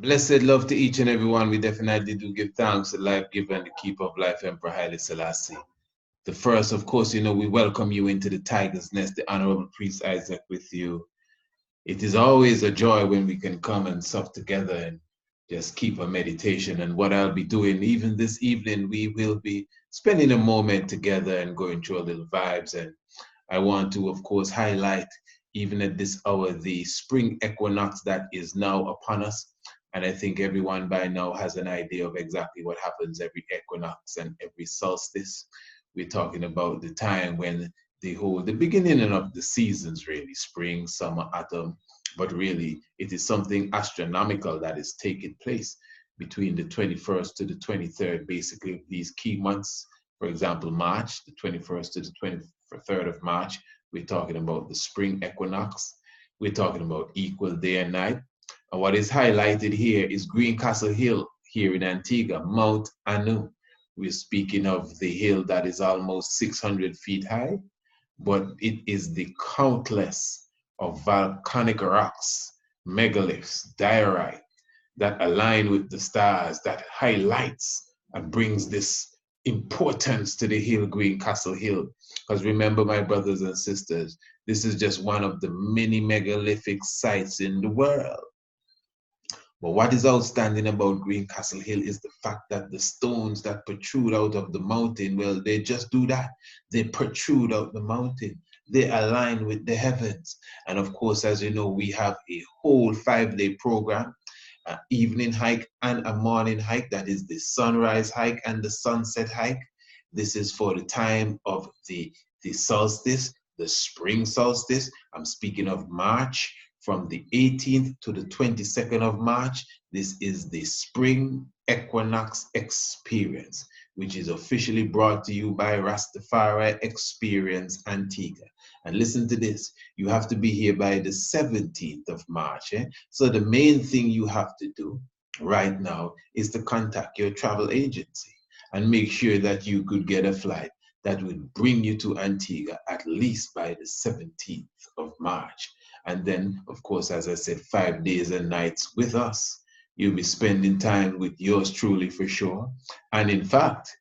Blessed love to each and every one. We definitely do give thanks to life giver and the keeper of life, Emperor Haile Selassie. The first, of course, we welcome you into the Tiger's Nest, the Honorable Priest Isaac with you. It is always a joy when we can come and sup together and just keep a meditation. And what I'll be doing, even this evening, we will be spending a moment together and going through a little vibes. And I want to, of course, highlight, even at this hour, the spring equinox that is now upon us. And I think everyone by now has an idea of exactly what happens every equinox and every solstice. We're talking about the time when the beginning of the seasons, really, spring, summer, autumn, but really it is something astronomical that is taking place between the 21st to the 23rd, basically these key months. For example, March, the 21st to the 23rd of March, we're talking about the spring equinox. We're talking about equal day and night. And what is highlighted here is Greencastle Hill here in Antigua, Mount Anu. We're speaking of the hill that is almost 600 feet high, but it is the countless of volcanic rocks, megaliths, diorite that align with the stars that highlights and brings this importance to the hill, Greencastle Hill. Because remember, my brothers and sisters, this is just one of the many megalithic sites in the world. But what is outstanding about Greencastle Hill is the fact that the stones that protrude out of the mountain, well, they just do that. They protrude out the mountain. They align with the heavens. And of course, as you know, we have a whole 5-day program, an evening hike and a morning hike. That is the sunrise hike and the sunset hike. This is for the time of the solstice, the spring solstice. I'm speaking of March. From the 18th to the 22nd of March, this is the Spring Equinox Experience, which is officially brought to you by Rastafari Experience Antigua. And listen to this, you have to be here by the 17th of March. So the main thing you have to do right now is to contact your travel agency and make sure that you could get a flight that would bring you to Antigua at least by the 17th of March. And then, of course, as I said, 5 days and nights with us. You'll be spending time with yours truly for sure. And in fact,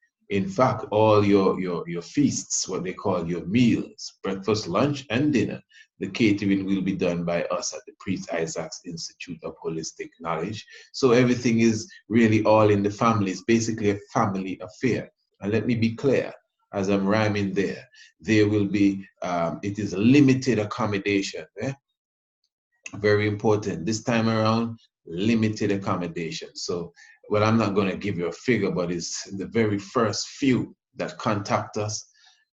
all your feasts, what they call your meals, breakfast, lunch, and dinner, the catering will be done by us at the Priest Isaac's Institute of Holistic Knowledge. So everything is really all in the family. It's basically a family affair. And let me be clear, as I'm rhyming there will be, it is limited accommodation. Very important. This time around, limited accommodation. So, well, I'm not going to give you a figure, but it's the very first few that contact us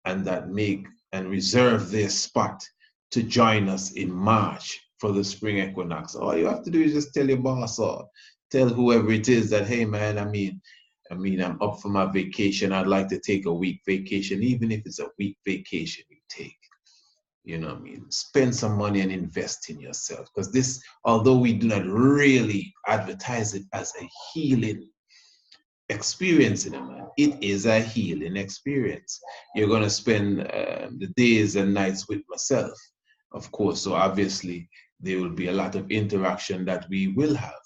and that make and reserve their spot to join us in March for the spring equinox. All you have to do is just tell your boss or tell whoever it is that, hey, man, I'm up for my vacation. I'd like to take a week vacation, even if it's a week vacation you take. Spend some money and invest in yourself. Because this, although we do not really advertise it as a healing experience in a man, it is a healing experience. You're going to spend the days and nights with myself, of course. So obviously, there will be a lot of interaction that we will have.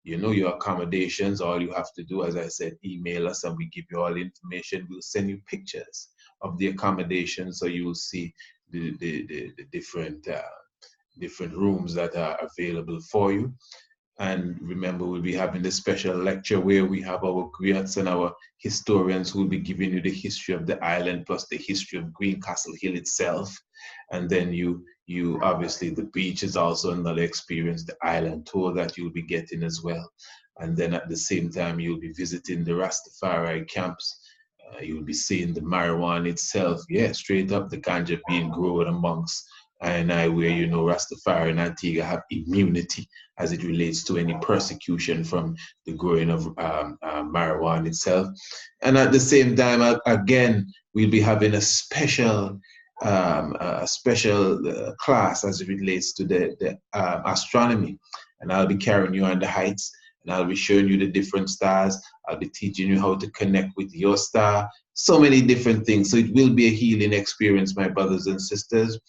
Your accommodations, all you have to do, as I said, email us and we give you all the information. We'll send you pictures of the accommodation so you will see the different rooms that are available for you. And remember, we'll be having this special lecture where we have our griots and our historians who will be giving you the history of the island plus the history of Greencastle Hill itself. And then you obviously, the beach is also another experience, the island tour that you'll be getting as well. And then at the same time, you'll be visiting the Rastafari camps. You'll be seeing the marijuana itself. Yeah, straight up the ganja being grown amongst where Rastafari and Antigua have immunity as it relates to any persecution from the growing of marijuana itself. And at the same time, again, we'll be having a special class as it relates to the astronomy. And I'll be carrying you on the heights and I'll be showing you the different stars. I'll be teaching you how to connect with your star. So many different things. So it will be a healing experience, my brothers and sisters.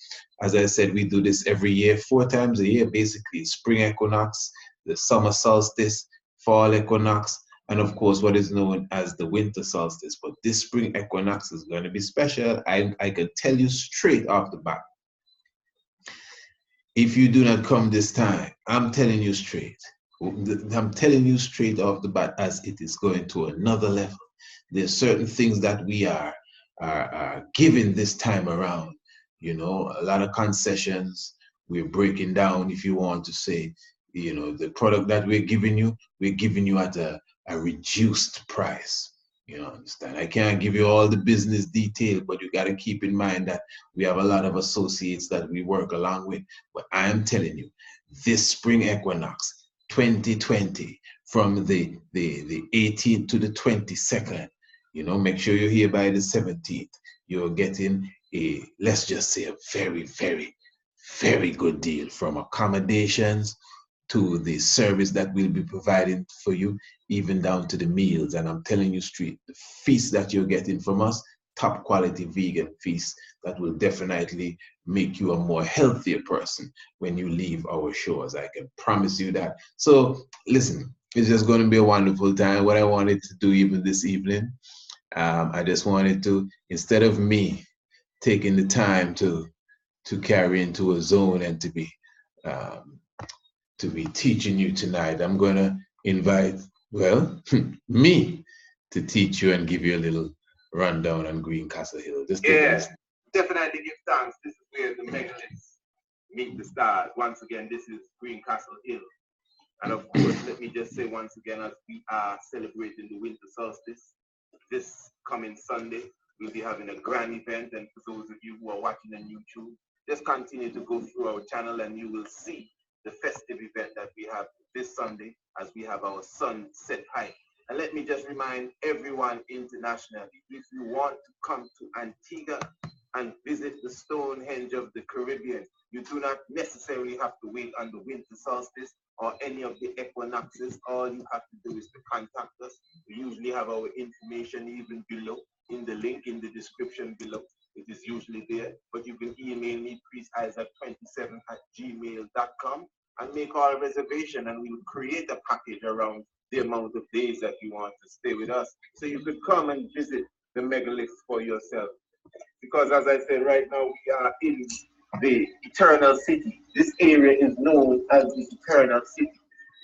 As I said, we do this every year, 4 times a year, basically. Spring equinox, the summer solstice, fall equinox, and of course what is known as the winter solstice. But this spring equinox is going to be special. I can tell you straight off the bat. If you do not come this time, I'm telling you straight. I'm telling you straight off the bat, as it is going to another level. There's certain things that we are giving this time around. You know, a lot of concessions. We're breaking down, if you want to say, you know, the product that we're giving you at a reduced price. You know, understand? I can't give you all the business detail, but you got to keep in mind that we have a lot of associates that we work along with. But I am telling you, this spring equinox 2020, from the 18th to the 22nd, you know, make sure you're here by the 17th. You're getting a, let's just say, a very, very, very good deal, from accommodations to the service that we'll be providing for you, even down to the meals. And I'm telling you straight, the feast that you're getting from us, top quality vegan feast that will definitely make you a more healthier person when you leave our shores. I can promise you that. So listen, it's just going to be a wonderful time. What I wanted to do even this evening, I just wanted to, instead of me taking the time to carry into a zone and to be teaching you tonight, I'm going to invite, well, me to teach you and give you a little rundown on Greencastle Hill. Just take a listen. Definitely give thanks. This is where the Megaliths meet the stars. Once again, this is Greencastle Hill. And of course, let me just say once again, as we are celebrating the winter solstice, this coming Sunday, we'll be having a grand event. And for those of you who are watching on YouTube, just continue to go through our channel and you will see the festive event that we have this Sunday as we have our sunset hike. And let me just remind everyone internationally, if you want to come to Antigua and visit the Stonehenge of the Caribbean, you do not necessarily have to wait on the winter solstice or any of the equinoxes. All you have to do is to contact us. We usually have our information even below in the link in the description below. It is usually there, but you can email me, priestisaac27@gmail.com, and make all reservation, and we will create a package around the amount of days that you want to stay with us, so you could come and visit the Megaliths for yourself. Because as I said, right now we are in the Eternal City. This area is known as the Eternal City,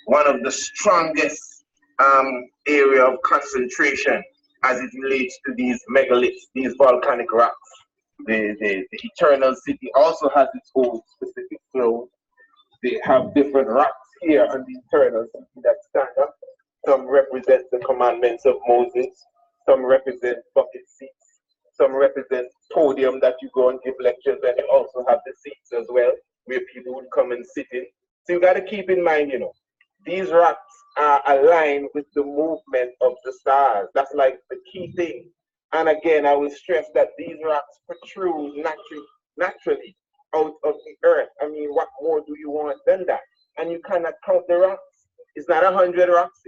one of the strongest area of concentration as it relates to these megaliths, these volcanic rocks. The Eternal City also has its own specific flow. They have different rocks here on the Eternal City that stand up. Some represent the commandments of Moses. Some represent bucket seats. Some represent podium that you go and give lectures, and you also have the seats as well, where people would come and sit in. So you got to keep in mind, you know, these rocks are aligned with the movement of the stars. That's like the key thing. And again, I will stress that these rocks protrude naturally out of the earth. I mean, what more do you want than that? And you cannot count the rocks. It's not 100 rocks.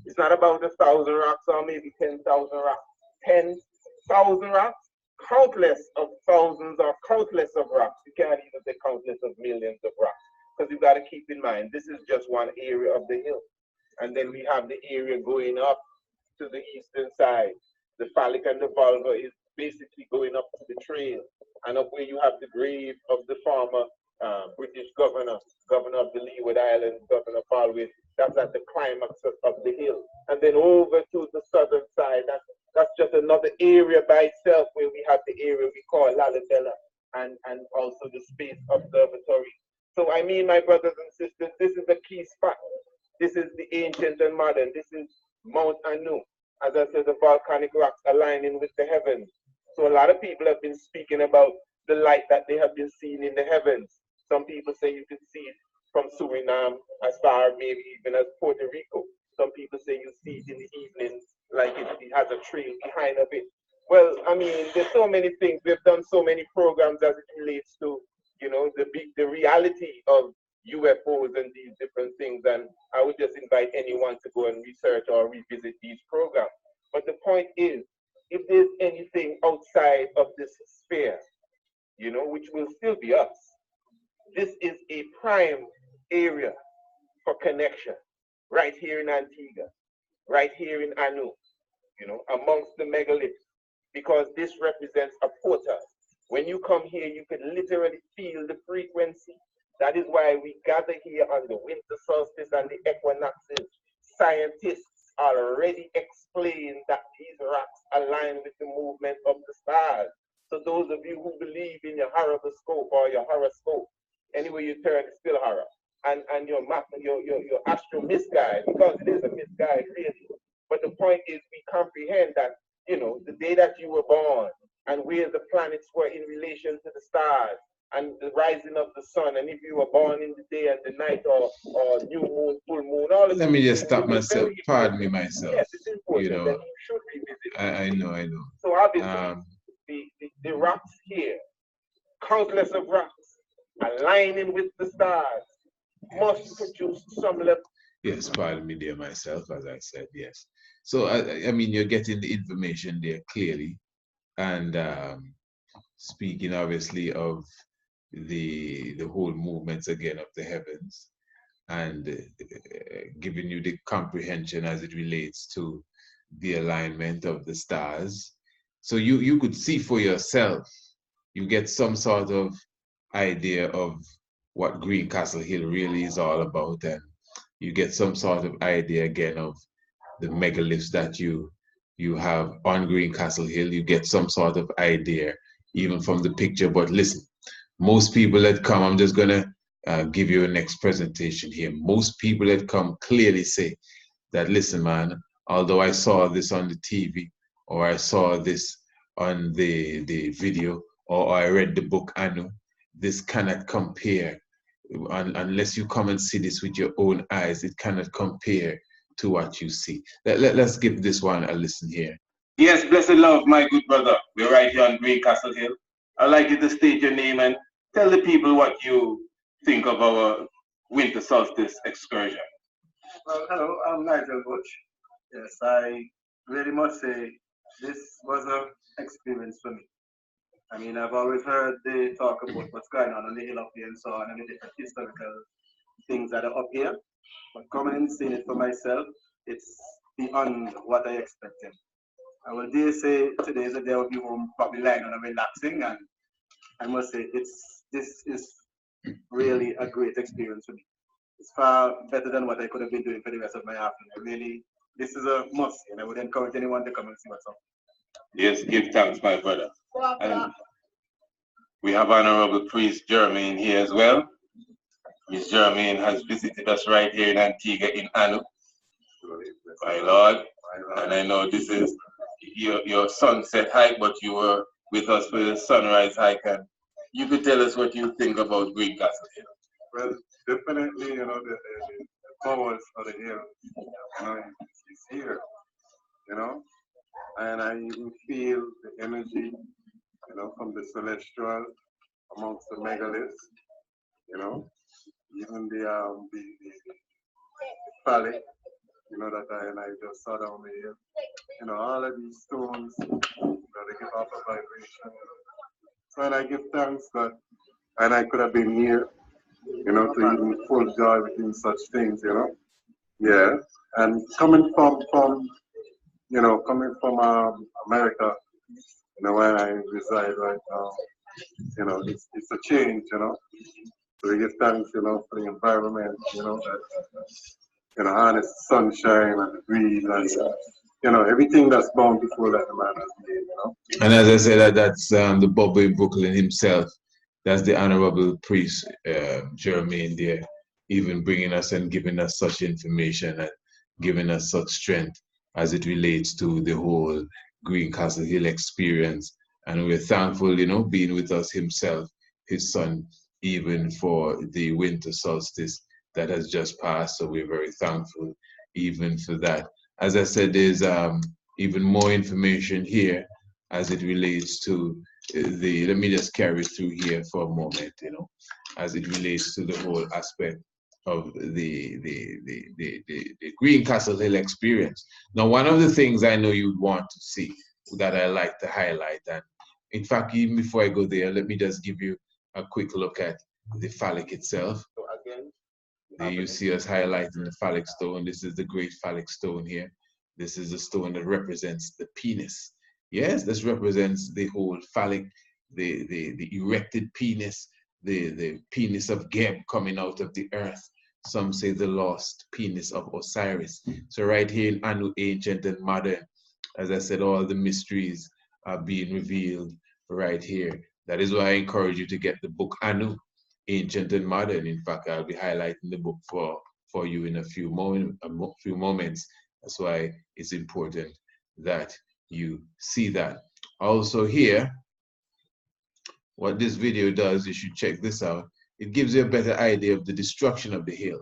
It's not about 1,000 rocks or maybe 10,000 rocks. 10,000 rocks, countless of thousands or countless of rocks. You can't even say countless of millions of rocks. Because you got to keep in mind, this is just one area of the hill. And then we have the area going up to the eastern side. The phallic and the vulva is basically going up to the trail. And up where you have the grave of the former British governor of the Leeward Islands, Governor Falwell. That's at the climax of the hill. And then over to the southern side, that's just another area by itself, where we have the area we call Lalibela and also the Space Observatory. So I mean, my brothers and sisters, this is the key spot. This is the ancient and modern. This is Mount Anu. As I said, the volcanic rocks aligning with the heavens. So a lot of people have been speaking about the light that they have been seeing in the heavens. Some people say you can see it from Suriname as far maybe even as Puerto Rico. Some people say you see it in the evenings, like it has a trail behind of it. Well, I mean, there's so many things. We've done so many programs as it relates to, you know, the reality of UFOs and these different things. And I would just invite anyone to go and research or revisit these programs. But the point is, if there's anything outside of this sphere, you know, which will still be us, this is a prime area for connection, right here in Antigua, right here in Anu, amongst the megaliths, because this represents a portal. When you come here, you can literally feel the frequency. That is why we gather here on the winter solstice and the equinoxes. Scientists already explain that these rocks align with the movement of the stars. So those of you who believe in your horoscope or your horoscope, anyway you turn, it's still horror. And your astro misguide, because it is a misguide really. But the point is we comprehend that, the day that you were born and where the planets were in relation to the stars and the rising of the sun, and if you were born in the day and the night or new moon, full moon, all of Let me just stop myself. Pardon me myself. Yes, it's important, and you should revisit. I know. So obviously, the rocks here, countless of rocks, aligning with the stars, must produce some level. Yes, pardon me there myself, as I said, yes. So, I mean, you're getting the information there clearly. And speaking obviously of the whole movements again of the heavens, and giving you the comprehension as it relates to the alignment of the stars. So you could see for yourself, you get some sort of idea of what Greencastle Hill really is all about, and you get some sort of idea again of the megaliths that you have on Greencastle Hill. You get some sort of idea even from the picture. But listen, most people that come, I'm just gonna give you a next presentation here. Most people that come clearly say that, listen, man, although I saw this on the TV, or I saw this on the video, or I read the book Anu, this cannot compare. Unless you come and see this with your own eyes, it cannot compare to what you see. Let's give this one a listen here. Yes, blessed love, my good brother. We're right here on Greencastle Hill. I'd like you to state your name and tell the people what you think of our winter solstice excursion. Well, hello, I'm Nigel Butch. Yes, I really must say this was an experience for me. I mean, I've always heard they talk about what's going on the hill up here and so on, and the different historical things that are up here. But coming and seeing it for myself, it's beyond what I expected. I will dare say today is a day I'll be home probably lying on and relaxing, and I must say this is really a great experience for me. It's far better than what I could have been doing for the rest of my afternoon. Really, this is a must, and I would encourage anyone to come and see what's up. Yes, give thanks, my brother. And we have Honorable Priest Jermaine here as well. Miss Jermaine has visited us right here in Antigua in Anu. My Lord. And I know this is your sunset hike, but you were with us for the sunrise hike. And you could tell us what you think about Greencastle Hill. Well, definitely, the powers of the hill, it's here, and I even feel the energy, from the celestial amongst the megaliths, even the phallic, that I just saw down here, all of these stones, they give off a vibration, So, and I give thanks that, and I could have been here, to even full joy within such things, Yeah, and coming from America, where I reside right now, it's a change, So we give thanks, for the environment, that, harness the sunshine and the breeze and, everything that's bountiful that the man has made, And as I said, that's the Bobo in Brooklyn himself. That's the Honorable Priest Jermaine there, even bringing us and giving us such information and giving us such strength as it relates to the whole Greencastle Hill experience. And we're thankful, being with us himself, his son, even for the winter solstice that has just passed. So we're very thankful even for that. As I said, there's even more information here as it relates to let me just carry through here for a moment, as it relates to the whole aspect of the Greencastle Hill experience. Now, one of the things I know you'd want to see that I like to highlight, and in fact, even before I go there, let me just give you a quick look at the phallic itself. So again, There you see us highlighting the phallic stone. This is the great phallic stone here. This is the stone that represents the penis. Yes, this represents the whole phallic, the erected penis, the penis of Geb coming out of the earth. Some say the lost penis of Osiris. So right here in Anu, ancient and modern, as I said, all the mysteries are being revealed right here. That is why I encourage you to get the book Anu, Ancient and Modern. In fact, I'll be highlighting the book for you in a few moments. That's why it's important that you see that. Also here, what this video does, you should check this out. It gives you a better idea of the destruction of the hill.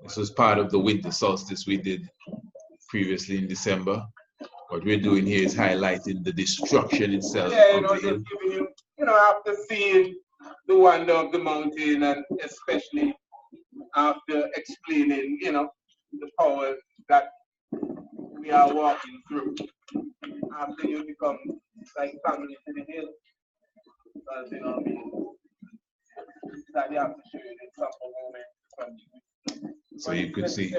This was part of the winter solstice we did previously in December. What we're doing here is highlighting the destruction itself. Yeah, just giving you, after seeing the wonder of the mountain, and especially after explaining, the power that we are walking through. After you become like family to the hill, because that you have to show you some moment from you. So you could see,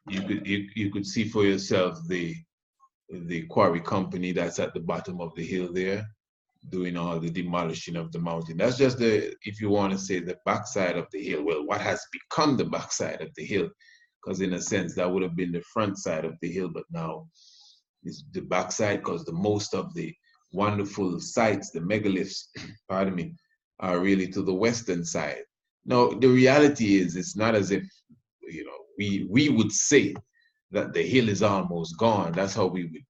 you could see for yourself the quarry company that's at the bottom of the hill there, doing all the demolishing of the mountain. That's just if you want to say, the backside of the hill. Well, what has become the backside of the hill? Because in a sense, that would have been the front side of the hill, but now it's the backside, because the most of the wonderful sites, the megaliths, pardon me, are really to the western side. Now, the reality is, it's not as if, we would say that the hill is almost gone. That's how we would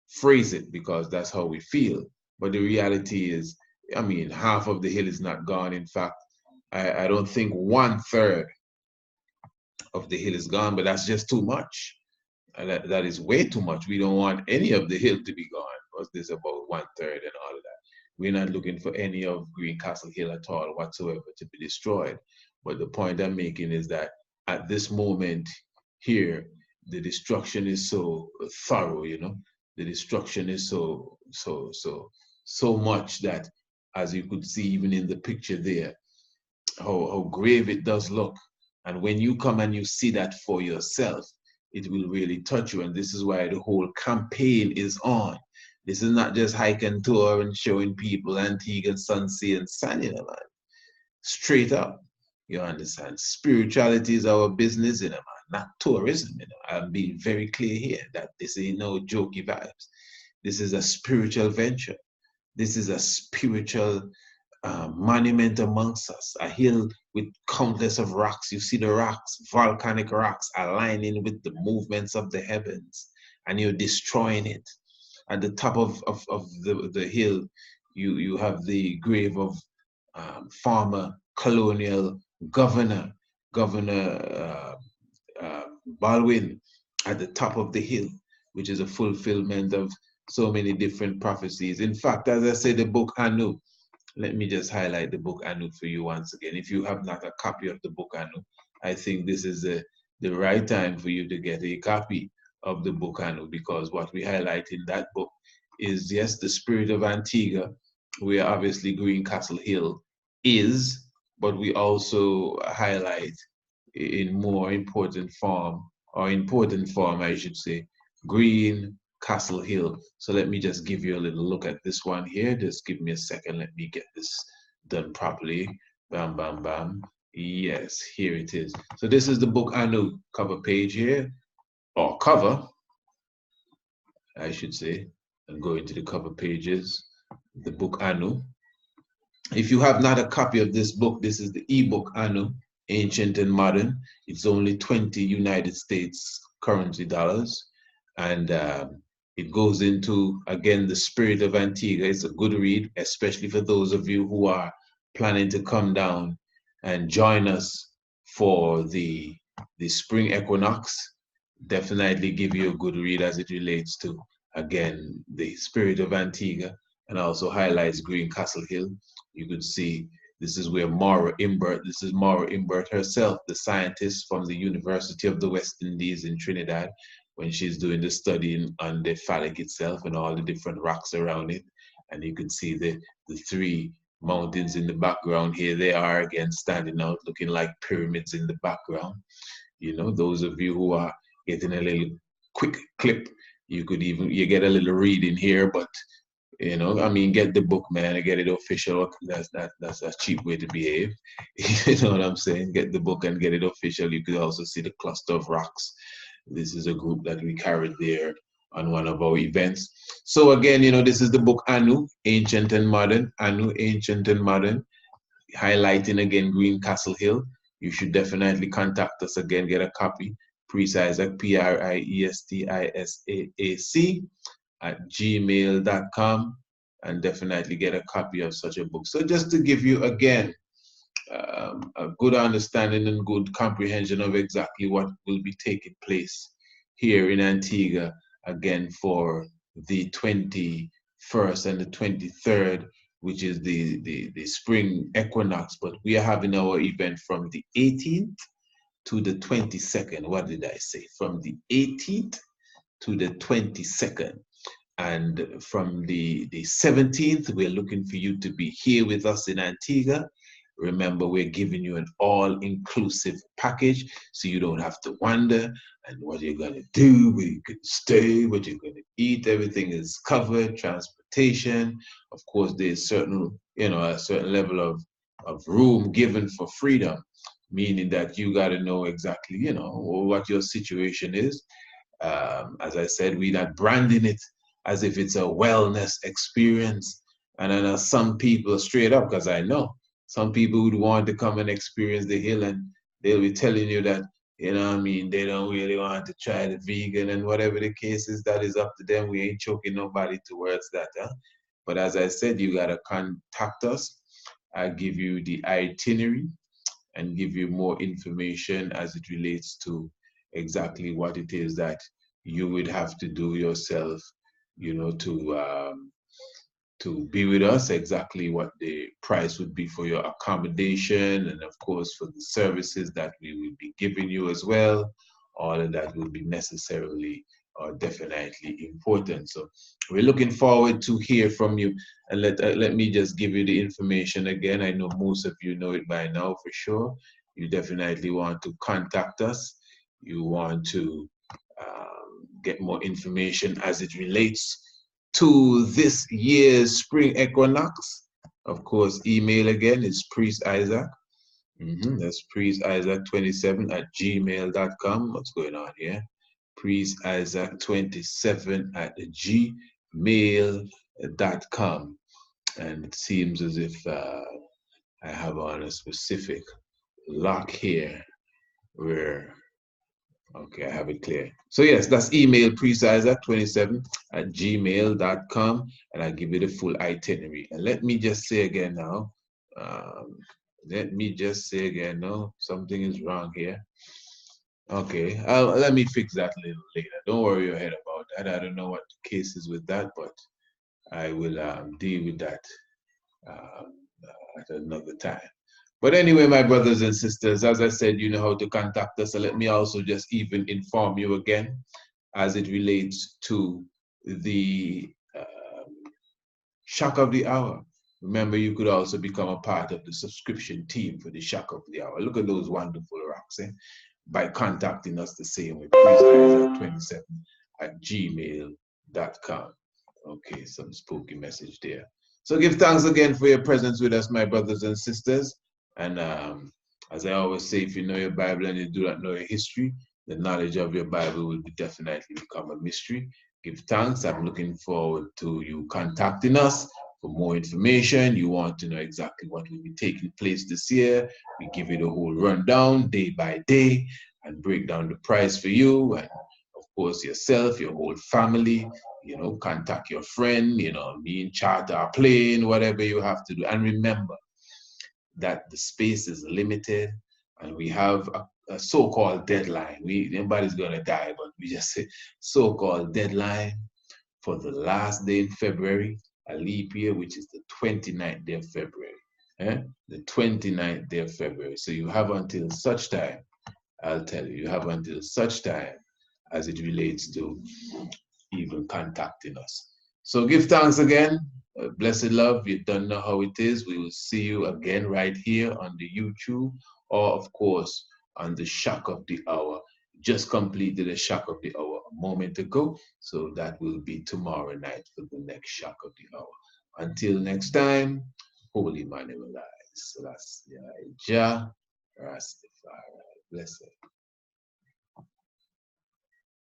phrase it, because that's how we feel. But the reality is, half of the hill is not gone. In fact, I don't think 1/3 of the hill is gone, but that's just too much. That is way too much. We don't want any of the hill to be gone, because there's about 1/3 and all of that. We're not looking for any of Greencastle Hill at all whatsoever to be destroyed. But the point I'm making is that at this moment here, the destruction is so thorough, the destruction is so much that, as you could see even in the picture there, how grave it does look. And when you come and you see that for yourself, it will really touch you. And this is why the whole campaign is on. This is not just hike and tour and showing people Antigua and Sunsea and Sanya, man. Straight up, you understand? Spirituality is our business, man, not tourism. I'm being very clear here that this ain't no jokey vibes. This is a spiritual venture. This is a spiritual monument amongst us, a hill with countless of rocks. You see the rocks, volcanic rocks, aligning with the movements of the heavens, and you're destroying it. At the top of the hill, you have the grave of former colonial governor Baldwin at the top of the hill, which is a fulfillment of so many different prophecies. In fact, as I say, the book Anu, let me just highlight the book Anu for you once again. If you have not a copy of the book Anu, I think this is the right time for you to get a copy of the book Anu, because what we highlight in that book is, yes, the spirit of Antigua, where obviously Greencastle Hill is, but we also highlight in more important form, I should say, Greencastle Hill. So let me just give you a little look at this one here. Just give me a second. Let me get this done properly. Bam, bam, bam. Yes, here it is. So this is the book Anu cover page here, or cover, I should say. And go into the cover pages, the book Anu. If you have not a copy of this book, this is the ebook Anu, Ancient and Modern. It's only 20 United States currency dollars. And it goes into, again, the spirit of Antigua. It's a good read, especially for those of you who are planning to come down and join us for the spring equinox. Definitely give you a good read as it relates to, again, the spirit of Antigua, and also highlights Greencastle Hill. You could see This is where Maura Imbert, this is Maura Imbert herself, the scientist from the University of the West Indies in Trinidad, when she's doing the studying on the phallic itself and all the different rocks around it. And you can see the three mountains in the background. Here they are again, standing out, looking like pyramids in the background. You know, those of you who are getting a little quick clip, you get a little reading here, but you know, I mean, get the book, man, and get it official. That's a cheap way to behave. You know what I'm saying? Get the book and get it official. You could also see the cluster of rocks. This is a group that we carried there on one of our events. So again, you know, this is the book Anu, Ancient and Modern. Anu, Ancient and Modern, highlighting again Green Castle Hill. You should definitely contact us again, get a copy. Priest Isaac, PRIESTISAAC @gmail.com, and definitely get a copy of such a book. So just to give you again a good understanding and good comprehension of exactly what will be taking place here in Antigua again for the 21st and the 23rd, which is the spring equinox. But we are having our event from the 18th to the 22nd. What did I say? From the 18th to the 22nd. And from the 17th, we're looking for you to be here with us in Antigua. Remember, we're giving you an all-inclusive package, so you don't have to wonder and what you're going to do, where you can stay, what you're going to eat. Everything is covered, transportation. Of course, there's certain, you know, a certain level of room given for freedom, meaning that you got to know exactly, you know, what your situation is. As I said, we're not branding it as if it's a wellness experience. And I know some people, straight up, because I know some people would want to come and experience the hill, and they'll be telling you that, you know what I mean, they don't really want to try the vegan, and whatever the case is, that is up to them. We ain't choking nobody towards that. Huh? But as I said, you got to contact us. I give you the itinerary and give you more information as it relates to exactly what it is that you would have to do yourself, you know, to be with us, exactly what the price would be for your accommodation, and of course for the services that we will be giving you as well. All of that will be necessarily or definitely important. So we're looking forward to hear from you. And let me just give you the information again. I know most of you know it by now for sure. You definitely want to contact us. You want to get more information as it relates to this year's spring equinox. Of course, email again is Priest Isaac. That's Priest Isaac 27 @gmail.com. What's going on here? Priest Isaac 27 @gmail.com. And it seems as if I have on a specific lock here where, okay, I have it clear. So yes, that's email priestisaac27 @gmail.com, and I'll give you the full itinerary. And let me just say again now, no, something is wrong here. Okay, let me fix that a little later. Don't worry your head about that. I don't know what the case is with that, but I will deal with that at another time. But anyway, my brothers and sisters, as I said, you know how to contact us. So let me also just even inform you again as it relates to the Shock of the Hour. Remember, you could also become a part of the subscription team for the Shock of the Hour. Look at those wonderful rocks, eh? By contacting us the same way, priestisaac27 @gmail.com. Okay, some spooky message there. So give thanks again for your presence with us, my brothers and sisters. And as I always say, if you know your Bible and you do not know your history, the knowledge of your Bible will definitely become a mystery. Give thanks. I'm looking forward to you contacting us for more information. You want to know exactly what will be taking place this year. We give you the whole rundown day by day and break down the price for you. And of course, yourself, your whole family, you know, contact your friend, you know, me in charter a plane, whatever you have to do. And remember that the space is limited and we have a so-called deadline. Nobody's gonna die, but we just say so-called deadline for the last day in February, a leap year, which is the 29th day of February. The 29th day of February. So you have until such time, I'll tell you, you have until such time as it relates to even contacting us. So give thanks again. Blessed love, you don't know how it is. We will see you again right here on the YouTube, or of course on the shock of the hour. Just completed a shock of the hour a moment ago, so that will be tomorrow night for the next shock of the hour. Until next time, Holy Manuel, Selassie, Jah, Rastafari, blessed.